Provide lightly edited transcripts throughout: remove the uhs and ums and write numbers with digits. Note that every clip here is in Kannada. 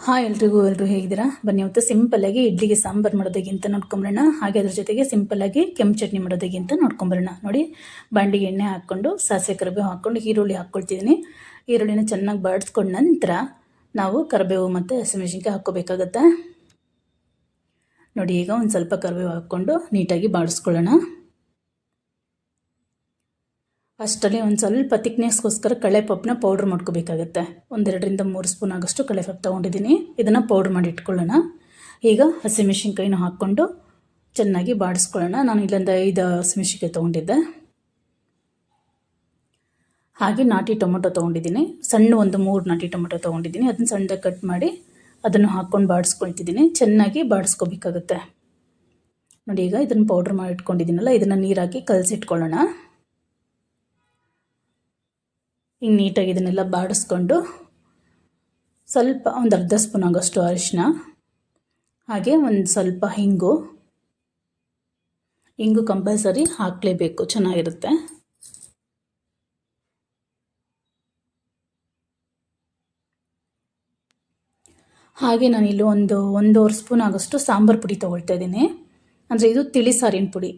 ಹಾಯ್ ಎಲ್ಲರೂ ಹೇಗಿದ್ದೀರಾ? ಬನ್ನಿ ಇವತ್ತು ಸಿಂಪಲ್ಲಾಗಿ ಇಡ್ಲಿಗೆ ಸಾಂಬಾರು ಮಾಡೋದಾಗಿ ಅಂತ ನೋಡ್ಕೊಂಬರೋಣ. ಹಾಗೆ ಅದ್ರ ಜೊತೆಗೆ ಸಿಂಪಲ್ಲಾಗಿ ಕೆಂಪು ಚಟ್ನಿ ಮಾಡೋದಾಗಿ ಅಂತ ನೋಡ್ಕೊಂಬರೋಣ. ನೋಡಿ, ಬಾಂಡಿಗೆ ಎಣ್ಣೆ ಹಾಕ್ಕೊಂಡು ಸಾಸಿವೆ ಕರಿಬೇವು ಹಾಕ್ಕೊಂಡು ಈರುಳ್ಳಿ ಹಾಕ್ಕೊಳ್ತಿದ್ದೀನಿ. ಈರುಳ್ಳಿನ ಚೆನ್ನಾಗಿ ಬಾಡಿಸ್ಕೊಂಡ ನಂತರ ನಾವು ಕರಿಬೇವು ಮತ್ತು ಹಸಿಮೆಣಸಿನ್ಕಾಯಿ ಹಾಕ್ಕೋಬೇಕಾಗತ್ತೆ. ನೋಡಿ, ಈಗ ಒಂದು ಸ್ವಲ್ಪ ಕರಿಬೇವು ಹಾಕ್ಕೊಂಡು ನೀಟಾಗಿ ಬಾಡಿಸ್ಕೊಳ್ಳೋಣ. ಅಷ್ಟರಲ್ಲಿ ಒಂದು ಸ್ವಲ್ಪ ತಿಕ್ನೆಸ್ಗೋಸ್ಕರ ಕಡಲೆಪಪ್ಪನ್ನ ಪೌಡ್ರ್ ಮಾಡ್ಕೋಬೇಕಾಗತ್ತೆ. 1-2-3 ಸ್ಪೂನ್ ಆಗೋಷ್ಟು ಕಡಲೆಪಪ್ಪು ತೊಗೊಂಡಿದ್ದೀನಿ. ಇದನ್ನು ಪೌಡ್ರ್ ಮಾಡಿ ಇಟ್ಕೊಳ್ಳೋಣ. ಈಗ ಹಸಿಮೆಣಸಿನ್ಕಾಯಿನ ಹಾಕ್ಕೊಂಡು ಚೆನ್ನಾಗಿ ಬಾಡಿಸ್ಕೊಳ್ಳೋಣ. ನಾನು ಇಲ್ಲೊಂದು 5 ಹಸಿಮೆಣಸಿನ್ಕಾಯಿ ತೊಗೊಂಡಿದ್ದೆ. ಹಾಗೆ ನಾಟಿ ಟೊಮೊಟೊ ತೊಗೊಂಡಿದ್ದೀನಿ. ಸಣ್ಣ ಒಂದು 3 ನಾಟಿ ಟೊಮೊಟೊ ತೊಗೊಂಡಿದ್ದೀನಿ. ಅದನ್ನು ಸಣ್ಣದಾಗಿ ಕಟ್ ಮಾಡಿ ಅದನ್ನು ಹಾಕ್ಕೊಂಡು ಬಾಡಿಸ್ಕೊಳ್ತಿದ್ದೀನಿ. ಚೆನ್ನಾಗಿ ಬಾಡಿಸ್ಕೋಬೇಕಾಗತ್ತೆ. ನೋಡಿ, ಈಗ ಇದನ್ನು ಪೌಡ್ರ್ ಮಾಡಿ ಇಟ್ಕೊಂಡಿದ್ದೀನಲ್ಲ, ಇದನ್ನು ನೀರಾಕಿ ಕಲಸಿಟ್ಕೊಳ್ಳೋಣ. ಹಿಂಗೆ ನೀಟಾಗಿ ಇದನ್ನೆಲ್ಲ ಬಾಡಿಸ್ಕೊಂಡು ಸ್ವಲ್ಪ ಒಂದು ಅರ್ಧ ಸ್ಪೂನ್ ಆಗೋಷ್ಟು ಅರಿಶಿನ, ಹಾಗೆ ಒಂದು ಸ್ವಲ್ಪ ಹಿಂಗು ಕಂಪಲ್ಸರಿ ಹಾಕಲೇಬೇಕು, ಚೆನ್ನಾಗಿರುತ್ತೆ. ಹಾಗೆ ನಾನಿಲ್ಲಿ ಒಂದೂವರೆ ಸ್ಪೂನ್ ಆಗೋಷ್ಟು ಸಾಂಬಾರು ಪುಡಿ ತೊಗೊಳ್ತಾ ಇದ್ದೀನಿ. ಅಂದರೆ ಇದು ತಿಳಿ ಸಾರಿನ ಪುಡಿ.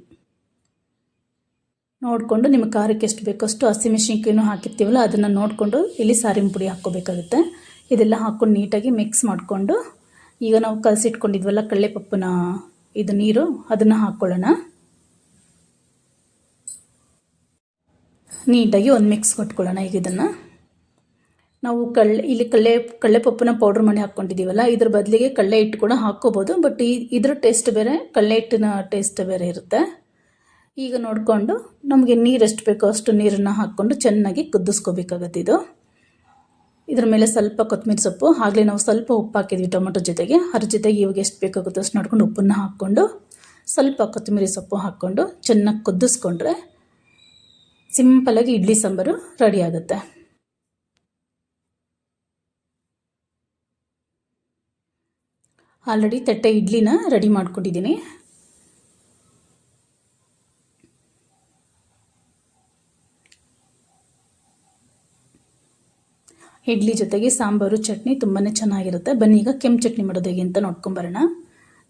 ನೋಡಿಕೊಂಡು ನಿಮಗೆ ಖಾರಕ್ಕೆ ಎಷ್ಟು ಬೇಕಷ್ಟು ಹಸಿಮೆಣಸಿನ್ಕಾಯಿನೂ ಹಾಕಿರ್ತೀವಲ್ಲ, ಅದನ್ನು ನೋಡಿಕೊಂಡು ಇಲ್ಲಿ ಸಾರಿನ ಪುಡಿ ಹಾಕ್ಕೋಬೇಕಾಗುತ್ತೆ. ಇದೆಲ್ಲ ಹಾಕ್ಕೊಂಡು ನೀಟಾಗಿ ಮಿಕ್ಸ್ ಮಾಡಿಕೊಂಡು ಈಗ ನಾವು ಕಲಸಿಟ್ಕೊಂಡಿದ್ವಲ್ಲ ಕಡಲೆಪಪ್ಪನ ಇದು ನೀರು, ಅದನ್ನು ಹಾಕ್ಕೊಳ್ಳೋಣ. ನೀಟಾಗಿ ಒಂದು ಮಿಕ್ಸ್ ಕೊಟ್ಕೊಳ್ಳೋಣ. ಈಗ ಇದನ್ನು ನಾವು ಇಲ್ಲಿ ಕಡಲೆಪಪ್ಪನ ಪೌಡ್ರ್ ಮಾಡಿ ಹಾಕ್ಕೊಂಡಿದ್ದೀವಲ್ಲ, ಇದ್ರ ಬದಲಿಗೆ ಕಡಲೆ ಹಿಟ್ಟು ಕೂಡ ಹಾಕ್ಕೋಬೋದು. ಬಟ್ ಇದ್ರ ಟೇಸ್ಟ್ ಬೇರೆ, ಕಡಲೆ ಹಿಟ್ಟಿನ ಟೇಸ್ಟ್ ಬೇರೆ ಇರುತ್ತೆ. ಈಗ ನೋಡಿಕೊಂಡು ನಮಗೆ ನೀರು ಎಷ್ಟು ಬೇಕೋ ಅಷ್ಟು ನೀರನ್ನು ಹಾಕ್ಕೊಂಡು ಚೆನ್ನಾಗಿ ಕುದಿಸ್ಕೋಬೇಕಾಗತ್ತೆ. ಇದ್ರ ಮೇಲೆ ಸ್ವಲ್ಪ ಕೊತ್ತಂಬರಿ ಸೊಪ್ಪು, ಆಗಲೇ ನಾವು ಸ್ವಲ್ಪ ಉಪ್ಪು ಹಾಕಿದ್ವಿ ಟೊಮೊಟೊ ಜೊತೆಗೆ. ಅದ್ರ ಜೊತೆಗೆ ಇವಾಗ ಎಷ್ಟು ಬೇಕಾಗುತ್ತೋ ಅಷ್ಟು ನೋಡ್ಕೊಂಡು ಉಪ್ಪನ್ನು ಹಾಕ್ಕೊಂಡು ಸ್ವಲ್ಪ ಕೊತ್ತಂಬರಿ ಸೊಪ್ಪು ಹಾಕ್ಕೊಂಡು ಚೆನ್ನಾಗಿ ಕುದಿಸ್ಕೊಂಡ್ರೆ ಸಿಂಪಲಾಗಿ ಇಡ್ಲಿ ಸಾಂಬಾರು ರೆಡಿ ಆಗುತ್ತೆ. ಆಲ್ರೆಡಿ ತಟ್ಟೆ ಇಡ್ಲಿನ ರೆಡಿ ಮಾಡ್ಕೊಂಡಿದ್ದೀನಿ. ಇಡ್ಲಿ ಜೊತೆಗೆ ಸಾಂಬಾರು ಚಟ್ನಿ ತುಂಬಾ ಚೆನ್ನಾಗಿರುತ್ತೆ. ಬನ್ನಿ ಈಗ ಕೆಂಪು ಚಟ್ನಿ ಮಾಡೋದು ಹೇಗೆ ಅಂತ ನೋಡ್ಕೊಂಬರೋಣ.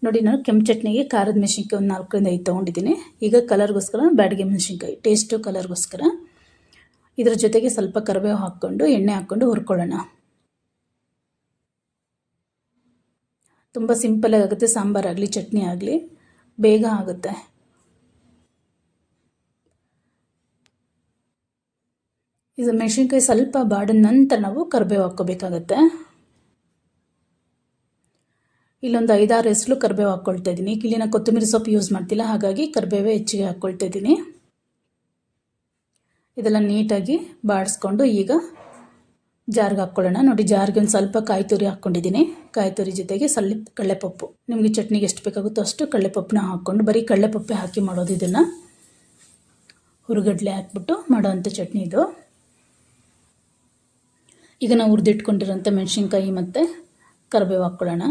ನೋಡಿ, ನಾನು ಕೆಂಪು ಚಟ್ನಿಗೆ ಖಾರದ ಮೆಣಸಿನ್ಕಾಯಿ ಒಂದು 4-5 ತೊಗೊಂಡಿದ್ದೀನಿ. ಈಗ ಕಲರ್ಗೋಸ್ಕರ ಬ್ಯಾಡಗೆ ಮೆಣಸಿನ್ಕಾಯಿ, ಟೇಸ್ಟು ಕಲರ್ಗೋಸ್ಕರ. ಇದರ ಜೊತೆಗೆ ಸ್ವಲ್ಪ ಕರಿಬೇವು ಹಾಕ್ಕೊಂಡು ಎಣ್ಣೆ ಹಾಕ್ಕೊಂಡು ಹುರ್ಕೊಳ್ಳೋಣ. ತುಂಬ ಸಿಂಪಲಾಗಿ ಆಗುತ್ತೆ. ಸಾಂಬಾರಾಗಲಿ ಚಟ್ನಿ ಆಗಲಿ ಬೇಗ ಆಗುತ್ತೆ. ಇದು ಮೆಣಸಿನ್ಕಾಯಿ ಸ್ವಲ್ಪ ಬಾಡಿದ ನಂತರ ನಾವು ಕರಿಬೇವು ಹಾಕ್ಕೋಬೇಕಾಗತ್ತೆ. ಇಲ್ಲೊಂದು 5-6 ಎಸಳು ಕರಿಬೇವು ಹಾಕ್ಕೊಳ್ತಾ ಇದ್ದೀನಿ. ಇಲ್ಲಿನ ಕೊತ್ತಂಬರಿ ಸೊಪ್ಪು ಯೂಸ್ ಮಾಡ್ತಿಲ್ಲ, ಹಾಗಾಗಿ ಕರಿಬೇವೇ ಹೆಚ್ಚಿಗೆ ಹಾಕ್ಕೊಳ್ತಾ ಇದ್ದೀನಿ. ಇದೆಲ್ಲ ನೀಟಾಗಿ ಬಾಡಿಸ್ಕೊಂಡು ಈಗ ಜಾರ್ಗೆ ಹಾಕ್ಕೊಳ್ಳೋಣ. ನೋಡಿ, ಜಾರ್ಗೆ ಒಂದು ಸ್ವಲ್ಪ ಕಾಯಿ ತುರಿ ಹಾಕ್ಕೊಂಡಿದ್ದೀನಿ. ಕಾಯಿ ತುರಿ ಜೊತೆಗೆ ಸ್ವಲ್ಪ ಕಡಲೆಪಪ್ಪು, ನಿಮಗೆ ಚಟ್ನಿಗೆ ಎಷ್ಟು ಬೇಕಾಗುತ್ತೋ ಅಷ್ಟು ಕಡಲೆಪಪ್ಪನ್ನ ಹಾಕ್ಕೊಂಡು, ಬರೀ ಕಡಲೆಪಪ್ಪೆ ಹಾಕಿ ಮಾಡೋದು. ಇದನ್ನು ಹುರುಗಡ್ಲೆ ಹಾಕ್ಬಿಟ್ಟು ಮಾಡೋವಂಥ ಚಟ್ನಿ ಇದು. ಈಗ ನಾವು ಹುರಿದಿಟ್ಕೊಂಡಿರೋಂಥ ಮೆಣಸಿನ್ಕಾಯಿ ಮತ್ತು ಕರಿಬೇವು ಹಾಕ್ಕೊಳ್ಳೋಣ.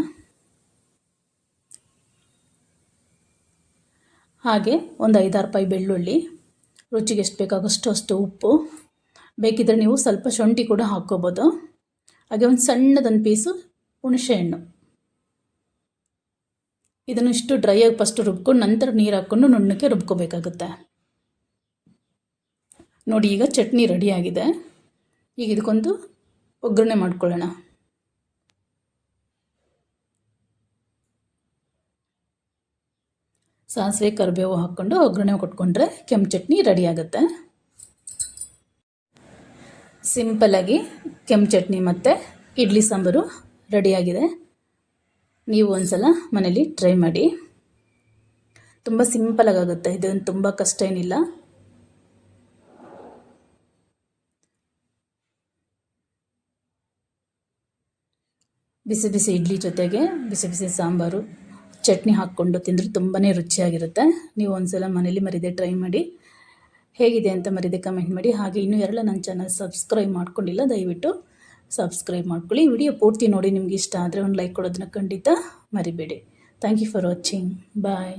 ಹಾಗೆ ಒಂದು 5-6 ಪಾಯಿ ಬೆಳ್ಳುಳ್ಳಿ, ರುಚಿಗೆ ಎಷ್ಟು ಬೇಕಾಗೋಷ್ಟು ಅಷ್ಟು ಉಪ್ಪು, ಬೇಕಿದ್ದರೆ ನೀವು ಸ್ವಲ್ಪ ಶುಂಠಿ ಕೂಡ ಹಾಕ್ಕೋಬೋದು. ಹಾಗೆ ಒಂದು ಸಣ್ಣದೊಂದು ಪೀಸು ಹುಣಸೆ ಹಣ್ಣು. ಇದನ್ನು ಇಷ್ಟು ಡ್ರೈಯಾಗಿ ಫಸ್ಟು ರುಬ್ಕೊಂಡು ನಂತರ ನೀರು ಹಾಕ್ಕೊಂಡು ನುಣ್ಣಕ್ಕೆ ರುಬ್ಕೋಬೇಕಾಗುತ್ತೆ. ನೋಡಿ, ಈಗ ಚಟ್ನಿ ರೆಡಿಯಾಗಿದೆ. ಈಗ ಇದಕ್ಕೊಂದು ಒಗ್ಗರಣೆ ಮಾಡ್ಕೊಳ್ಳೋಣ. ಸಾಸಿವೆ ಕರಿಬೇವು ಹಾಕ್ಕೊಂಡು ಒಗ್ಗರಣೆ ಕೊಟ್ಕೊಂಡ್ರೆ ಕೆಂಪು ಚಟ್ನಿ ರೆಡಿ ಆಗುತ್ತೆ. ಸಿಂಪಲಾಗಿ ಕೆಂಪು ಚಟ್ನಿ ಮತ್ತು ಇಡ್ಲಿ ಸಾಂಬಾರು ರೆಡಿಯಾಗಿದೆ. ನೀವು ಒಂದ್ಸಲ ಮನೇಲಿ ಟ್ರೈ ಮಾಡಿ. ತುಂಬ ಸಿಂಪಲಾಗಿ ಆಗುತ್ತೆ. ಇದೊಂದು ತುಂಬ ಕಷ್ಟ ಏನಿಲ್ಲ. ಬಿಸಿ ಬಿಸಿ ಇಡ್ಲಿ ಜೊತೆಗೆ ಬಿಸಿ ಬಿಸಿ ಸಾಂಬಾರು ಚಟ್ನಿ ಹಾಕ್ಕೊಂಡು ತಿಂದರೆ ತುಂಬಾ ರುಚಿಯಾಗಿರುತ್ತೆ. ನೀವು ಒಂದ್ಸಲ ಮನೇಲಿ ಮರಿದೆ ಟ್ರೈ ಮಾಡಿ. ಹೇಗಿದೆ ಅಂತ ಮರಿದೆ ಕಮೆಂಟ್ ಮಾಡಿ. ಹಾಗೆ ಇನ್ನೂ ಯಾರೆಲ್ಲ ನನ್ನ ಚಾನಲ್ ಸಬ್ಸ್ಕ್ರೈಬ್ ಮಾಡ್ಕೊಂಡಿಲ್ಲ, ದಯವಿಟ್ಟು ಸಬ್ಸ್ಕ್ರೈಬ್ ಮಾಡ್ಕೊಳ್ಳಿ. ವಿಡಿಯೋ ಪೂರ್ತಿ ನೋಡಿ. ನಿಮ್ಗೆ ಇಷ್ಟ ಆದರೆ ಒಂದು ಲೈಕ್ ಕೊಡೋದನ್ನ ಖಂಡಿತ ಮರಿಬೇಡಿ. Thank you for watching. Bye.